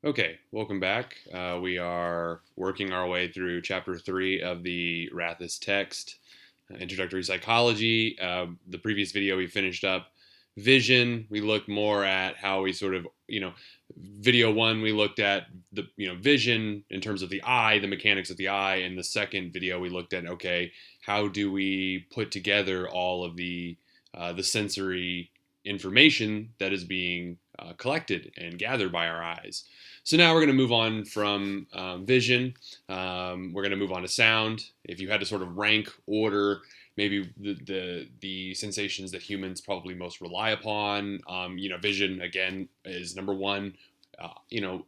Okay, welcome back. We are working our way through chapter 3 of the Rathus text, Introductory Psychology. The previous video we finished up vision. We looked more at how we sort of, video 1 we looked at the, vision in terms of the eye, the mechanics of the eye, and the second video we looked at, okay, how do we put together all of the sensory information that is being collected and gathered by our eyes. So now we're going to move on from vision. We're going to move on to sound. If you had to sort of rank, order, maybe the sensations that humans probably most rely upon, vision again is number one.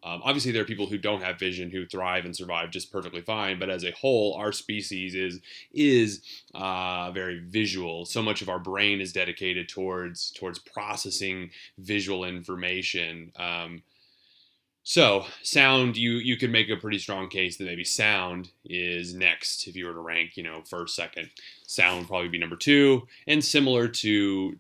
Obviously there are people who don't have vision who thrive and survive just perfectly fine, but as a whole, our species is very visual. So much of our brain is dedicated towards processing visual information. So sound, you could make a pretty strong case that maybe sound is next if you were to rank, first, second. Sound would probably be number 2, and similar to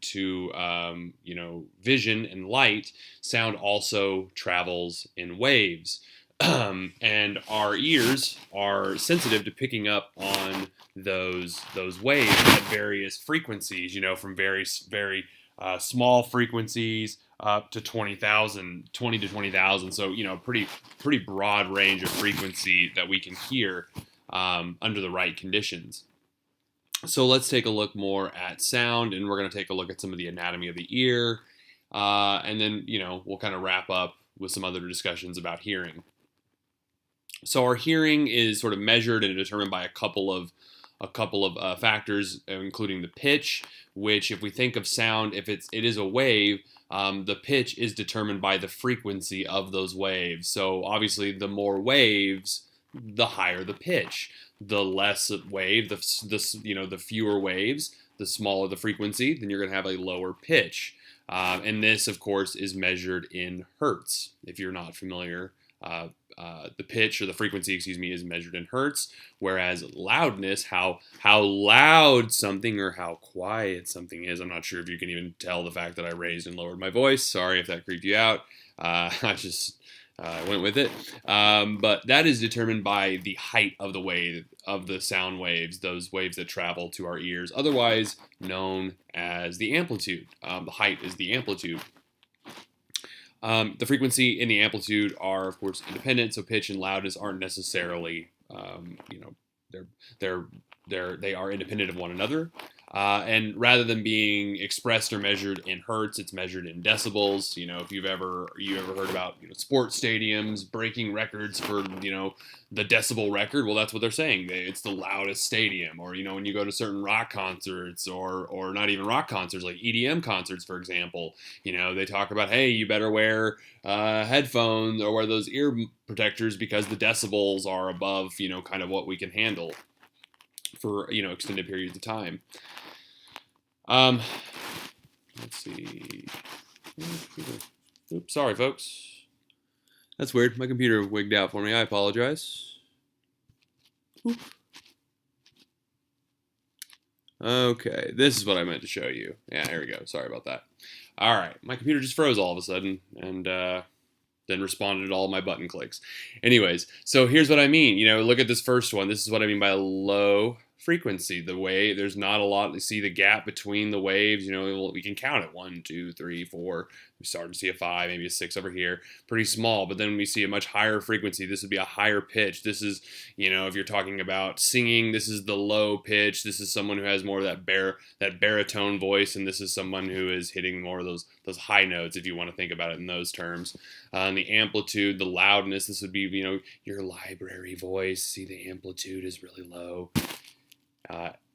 vision and light, sound also travels in waves, and our ears are sensitive to picking up on those waves at various frequencies, from very small frequencies up to 20 to 20,000. So, pretty broad range of frequency that we can hear under the right conditions. So let's take a look more at sound, and we're going to take a look at some of the anatomy of the ear. And then, we'll kind of wrap up with some other discussions about hearing. So our hearing is sort of measured and determined by a couple of factors, including the pitch, which, if we think of sound, if it is a wave, the pitch is determined by the frequency of those waves. So obviously, the more waves, the higher the pitch. The less wave, the fewer waves, the smaller the frequency, then you're going to have a lower pitch. And this, of course, is measured in hertz. If you're not familiar, the pitch or the frequency, is measured in hertz, whereas loudness, how loud something or how quiet something is. I'm not sure if you can even tell the fact that I raised and lowered my voice. Sorry if that creeped you out. I just went with it. But that is determined by the height of the sound waves, those waves that travel to our ears, otherwise known as the amplitude. The height is the amplitude. The frequency and the amplitude are, of course, independent, so pitch and loudness aren't necessarily, they are independent of one another. And rather than being expressed or measured in hertz, it's measured in decibels. If you ever heard about sports stadiums breaking records for the decibel record, well, that's what they're saying. It's the loudest stadium. Or when you go to certain rock concerts, or not even rock concerts, like EDM concerts, for example, they talk about, hey, you better wear headphones or wear those ear protectors because the decibels are above kind of what we can handle for extended periods of time. Let's see. Oops, sorry, folks. That's weird. My computer wigged out for me. I apologize. Oop. Okay, this is what I meant to show you. Yeah, here we go. Sorry about that. All right, my computer just froze all of a sudden, and then responded to all my button clicks. Anyways, so here's what I mean. Look at this first one. This is what I mean by low frequency. The way there's not a lot. You see the gap between the waves. We can count it 1, 2, 3, 4. We start to see a 5, maybe a 6 over here. Pretty small, but then we see a much higher frequency. This would be a higher pitch. This is, if you're talking about singing, this is the low pitch. This is someone who has more of that baritone voice, and this is someone who is hitting more of those high notes, if you want to think about it in those terms. The amplitude, the loudness, this would be, your library voice. See, the amplitude is really low.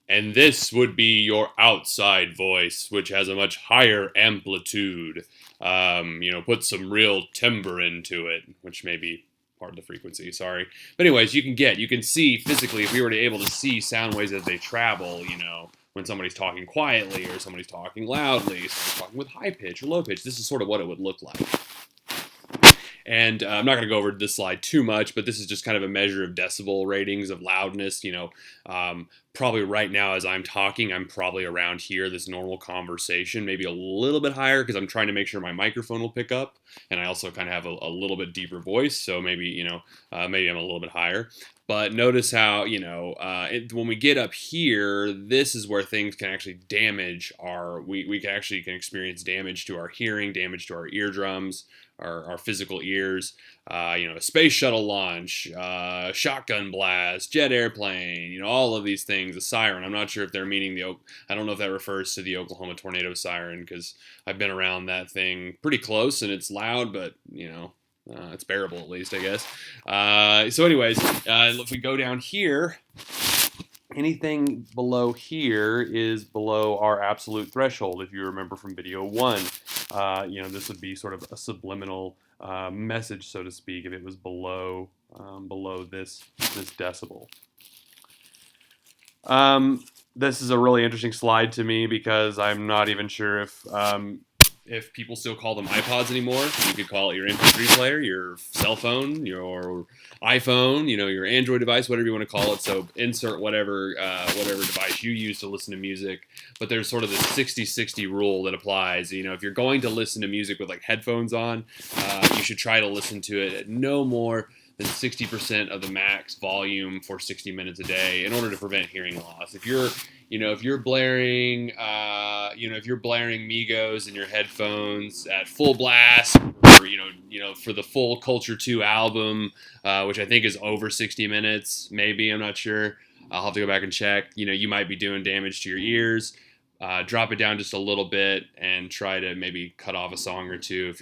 And this would be your outside voice, which has a much higher amplitude. Put some real timbre into it, which may be part of the frequency, sorry. But anyways, you can see physically, if we were able to see sound waves as they travel, when somebody's talking quietly or somebody's talking loudly, somebody's talking with high pitch or low pitch, this is sort of what it would look like. And I'm not going to go over this slide too much, but this is just kind of a measure of decibel ratings of loudness. probably right now as I'm talking, I'm probably around here, this normal conversation, maybe a little bit higher because I'm trying to make sure my microphone will pick up. And I also kind of have a little bit deeper voice. So maybe, maybe I'm a little bit higher. But notice how, when we get up here, this is where things can actually damage we can experience damage to our hearing, damage to our eardrums, our physical ears. A space shuttle launch, shotgun blast, jet airplane, all of these things, a siren. I'm not sure if they're meaning I don't know if that refers to the Oklahoma tornado siren, because I've been around that thing pretty close and it's loud, but, it's bearable at least, I guess. So anyways, if we go down here, anything below here is below our absolute threshold. If you remember from video 1, this would be sort of a subliminal message, so to speak, if it was below this decibel. This is a really interesting slide to me because I'm not even sure if people still call them iPods anymore. You could call it your MP3 player, your cell phone, your iPhone, your Android device, whatever you want to call it. So insert whatever device you use to listen to music. But there's sort of this 60-60 rule that applies. If you're going to listen to music with like headphones on, you should try to listen to it at no more than 60% of the max volume for 60 minutes a day in order to prevent hearing loss. If you're blaring, Migos in your headphones at full blast, or, for the full Culture 2 album, which I think is over 60 minutes, maybe, I'm not sure. I'll have to go back and check. You might be doing damage to your ears. Drop it down just a little bit and try to maybe cut off a song or two. If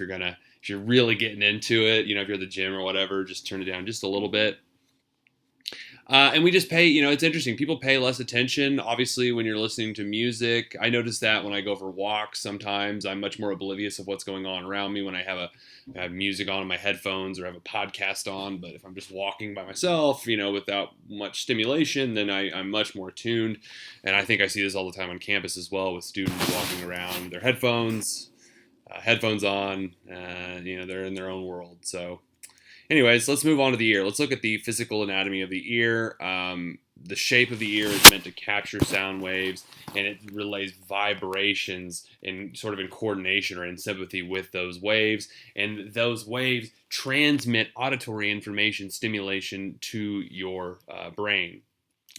you're really getting into it, if you're at the gym or whatever, just turn it down just a little bit. And we just pay, it's interesting. People pay less attention, obviously, when you're listening to music. I notice that when I go for walks, sometimes I'm much more oblivious of what's going on around me when I have music on in my headphones or have a podcast on. But if I'm just walking by myself, without much stimulation, then I'm much more tuned. And I think I see this all the time on campus as well, with students walking around with their headphones on, they're in their own world. So anyways, let's move on to the ear. Let's look at the physical anatomy of the ear. The shape of the ear is meant to capture sound waves, and it relays vibrations in coordination or in sympathy with those waves. And those waves transmit auditory information stimulation to your brain.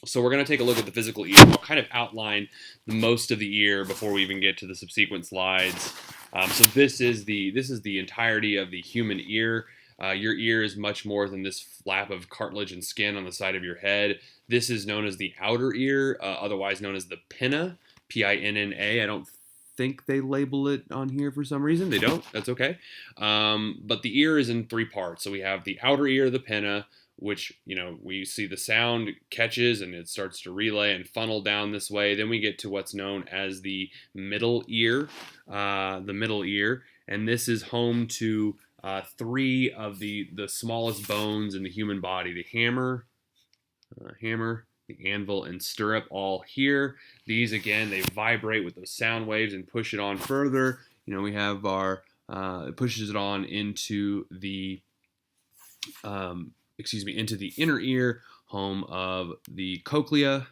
So we're going to take a look at the physical ear. I'll kind of outline most of the ear before we even get to the subsequent slides. So this is the entirety of the human ear. Your ear is much more than this flap of cartilage and skin on the side of your head. This is known as the outer ear, otherwise known as the pinna, P-I-N-N-A. I don't think they label it on here for some reason. They don't. That's okay. But the ear is in 3 parts. So we have the outer ear, the pinna, which, we see the sound catches and it starts to relay and funnel down this way. Then we get to what's known as the middle ear, and this is home to 3 of the smallest bones in the human body: the hammer, the anvil, and stirrup, all here. These, again, they vibrate with those sound waves and push it on further. We have it pushes it on into the into the inner ear, home of the cochlea.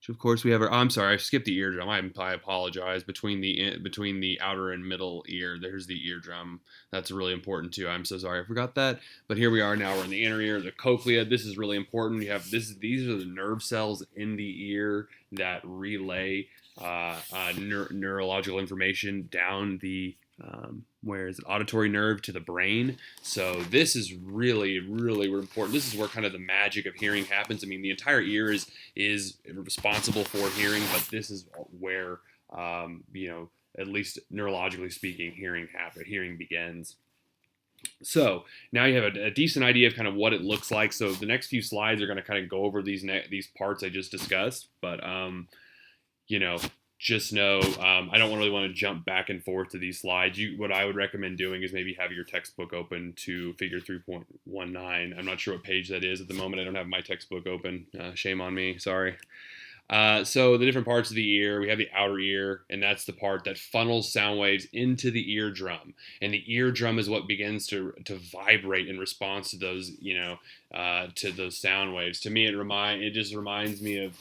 Which, of course, we have I skipped the eardrum. I apologize. Between the outer and middle ear, there's the eardrum. That's really important too. I'm so sorry I forgot that. But here we are now. We're in the inner ear, the cochlea. This is really important. We have these are the nerve cells in the ear that relay neurological information down the auditory nerve to the brain. So this is really, really important. This is where kind of the magic of hearing happens. I mean, the entire ear is responsible for hearing, but this is where, at least neurologically speaking, hearing begins. So now you have a decent idea of kind of what it looks like. So the next few slides are going to kind of go over these parts I just discussed, but, just know I don't really want to jump back and forth to these slides. What I would recommend doing is maybe have your textbook open to figure 3.19. I'm not sure what page that is at the moment. I don't have my textbook open. Shame on me. Sorry. So the different parts of the ear, we have the outer ear, and that's the part that funnels sound waves into the eardrum. And the eardrum is what begins to vibrate in response to those, to those sound waves. To me, it just reminds me of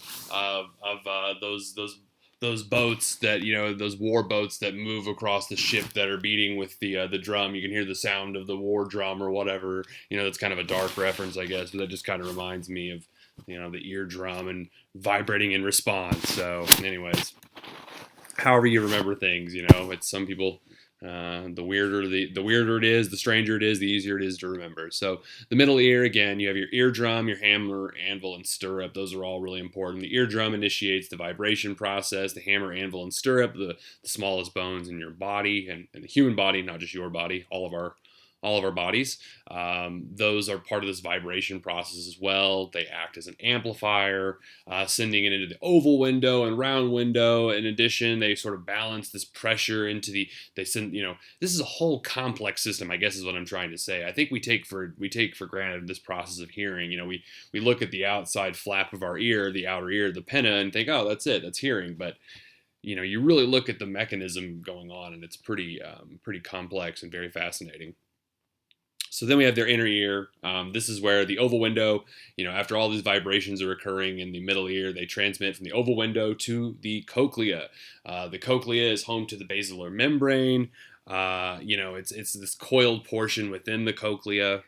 those boats that those war boats that move across the ship that are beating with the drum. You can hear the sound of the war drum or whatever. That's kind of a dark reference, I guess, but that just kind of reminds me of the eardrum and vibrating in response. So, anyways, however you remember things, it's some people. The weirder it is, the stranger it is, the easier it is to remember. So the middle ear, again, you have your eardrum, your hammer, anvil, and stirrup. Those are all really important. The eardrum initiates the vibration process. The hammer, anvil, and stirrup, the smallest bones in your body and the human body, not just your body, all of our bodies. Those are part of this vibration process as well. They act as an amplifier, sending it into the oval window and round window. In addition, they sort of balance this pressure into they send, this is a whole complex system, I guess is what I'm trying to say. I think we take for granted this process of hearing. We look at the outside flap of our ear, the outer ear, the pinna, and think, oh, that's it, that's hearing. But you really look at the mechanism going on, and it's pretty complex and very fascinating. So then we have their inner ear. This is where the oval window, after all these vibrations are occurring in the middle ear, they transmit from the oval window to the cochlea. The cochlea is home to the basilar membrane. It's this coiled portion within the cochlea.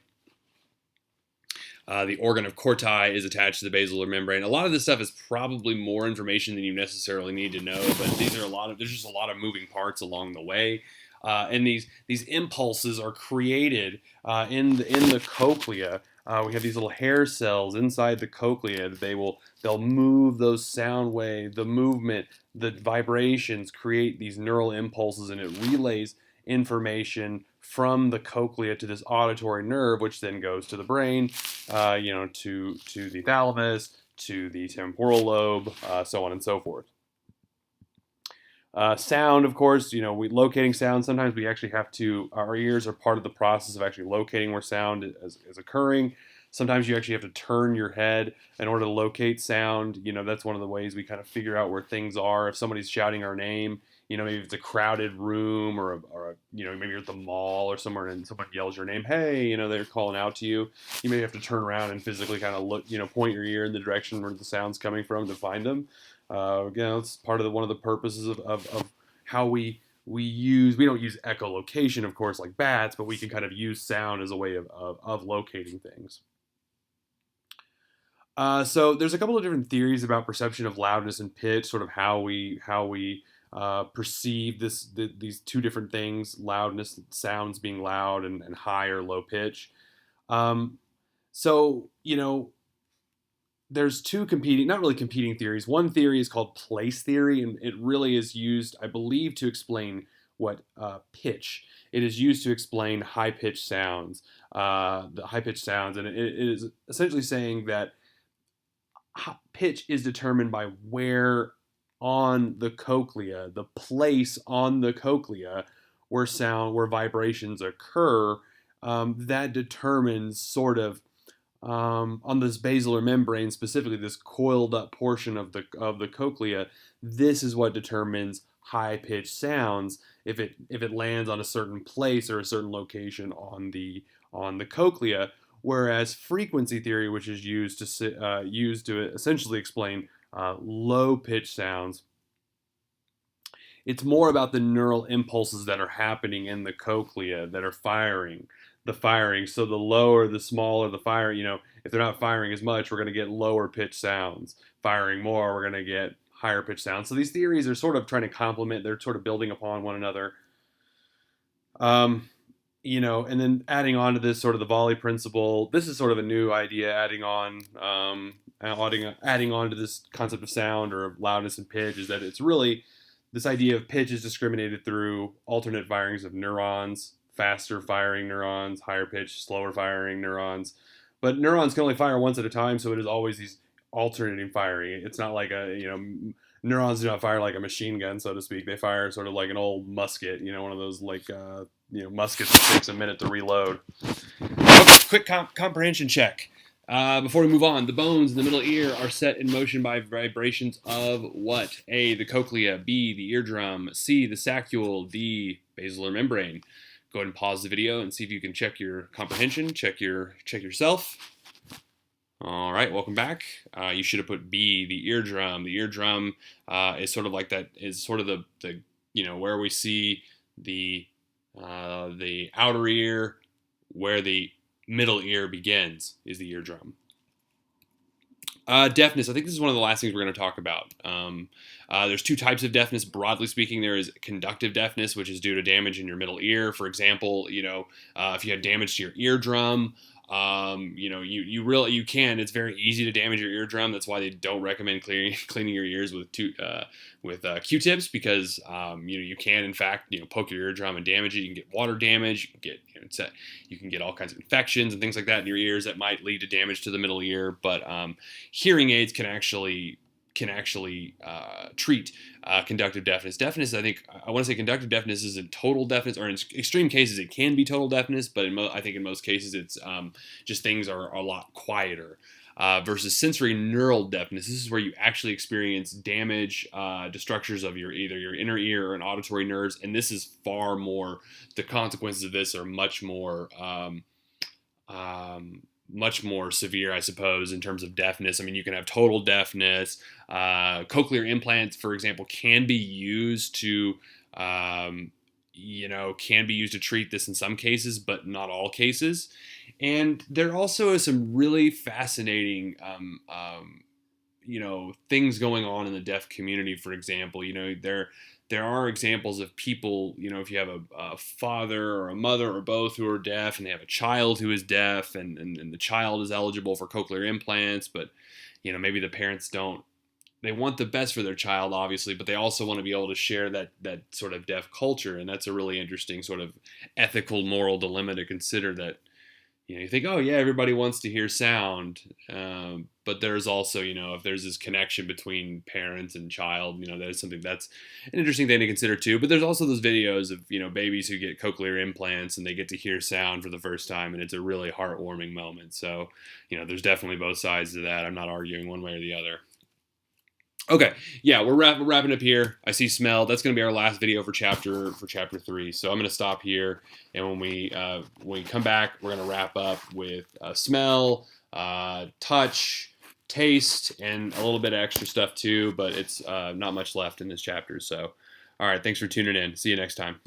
The organ of Corti is attached to the basilar membrane. A lot of this stuff is probably more information than you necessarily need to know, but there's just a lot of moving parts along the way. And these impulses are created in the cochlea. We have these little hair cells inside the cochlea. They'll move those sound waves, the movement, the vibrations create these neural impulses, and it relays information from the cochlea to this auditory nerve, which then goes to the brain, to the thalamus, to the temporal lobe, so on and so forth. Sound, of course, we locating sound. Sometimes we actually our ears are part of the process of actually locating where sound is occurring. Sometimes you actually have to turn your head in order to locate sound. That's one of the ways we kind of figure out where things are. If somebody's shouting our name, maybe it's a crowded room or maybe you're at the mall or somewhere and someone yells your name, hey, they're calling out to you. You may have to turn around and physically kind of look, point your ear in the direction where the sound's coming from to find them. Again, it's part of one of the purposes of how we don't use echolocation, of course, like bats, but we can kind of use sound as a way of locating things. So there's a couple of different theories about perception of loudness and pitch, sort of how we perceive these two different things: loudness, sounds being loud, and high or low pitch. There's two not really competing theories. One theory is called place theory, and it really is used, I believe, to explain what pitch. It is used to explain high-pitched sounds, and it is essentially saying that pitch is determined by where on the cochlea, the place on the cochlea where vibrations occur. That determines sort of on this basilar membrane, specifically this coiled up portion of the cochlea. This is what determines high pitched sounds if it lands on a certain place or a certain location on the cochlea. Whereas frequency theory, which is used to essentially explain low pitched sounds, it's more about the neural impulses that are happening in the cochlea that are firing. So the lower, the smaller the fire, if they're not firing as much, we're going to get lower pitch sounds. Firing more, we're going to get higher pitch sounds. So these theories are sort of trying to complement, they're sort of building upon one another. And then adding on to this sort of the volley principle, this is sort of a new idea, adding on to this concept of sound or of loudness and pitch, is that it's really, this idea of pitch is discriminated through alternate firings of neurons, faster firing neurons, higher pitch, slower firing neurons. But neurons can only fire once at a time, so it is always these alternating firing. It's not like neurons do not fire like a machine gun, so to speak. They fire sort of like an old musket, one of those muskets that takes a minute to reload. Okay, quick comprehension check. Before we move on, the bones in the middle ear are set in motion by vibrations of what? A, the cochlea, B, the eardrum, C, the saccule, D, basilar membrane. Go ahead and pause the video and see if you can check your comprehension, check yourself. All right, welcome back. You should have put B, the eardrum. The eardrum is sort of like that, is sort of the where we see the outer ear, where the middle ear begins is the eardrum. Deafness. I think this is one of the last things we're going to talk about. There's two types of deafness. Broadly speaking, there is conductive deafness, which is due to damage in your middle ear. For example, if you had damage to your eardrum, you can. It's very easy to damage your eardrum. That's why they don't recommend cleaning your ears with Q-tips, because you can in fact poke your eardrum and damage it. You can get water damage. You can get all kinds of infections and things like that in your ears that might lead to damage to the middle ear. But hearing aids can actually treat conductive deafness. Deafness, I want to say conductive deafness isn't total deafness, or in extreme cases it can be total deafness, but I think in most cases it's just things are a lot quieter. Versus sensory neural deafness. This is where you actually experience damage to structures of either your inner ear or an auditory nerves, and this is far more. The consequences of this are much more severe, I suppose, in terms of deafness. I mean, you can have total deafness. Cochlear implants, for example, can be used to treat this in some cases, but not all cases. And there also is some really fascinating, things going on in the deaf community. For example, there are examples of people, if you have a father or a mother or both who are deaf, and they have a child who is deaf, and the child is eligible for cochlear implants, but maybe the parents don't. They want the best for their child, obviously, but they also want to be able to share that sort of deaf culture, and that's a really interesting sort of ethical, moral dilemma to consider. That you think, oh yeah, everybody wants to hear sound, but there's also, if there's this connection between parents and child, that's something that's an interesting thing to consider too. But there's also those videos of babies who get cochlear implants and they get to hear sound for the first time, and it's a really heartwarming moment. So there's definitely both sides to that. I'm not arguing one way or the other. Okay, yeah, we're wrapping up here. I see smell. That's going to be our last video for chapter 3. So I'm going to stop here, and when we come back, we're going to wrap up with smell, touch, taste, and a little bit of extra stuff too. But it's not much left in this chapter. So, all right, thanks for tuning in. See you next time.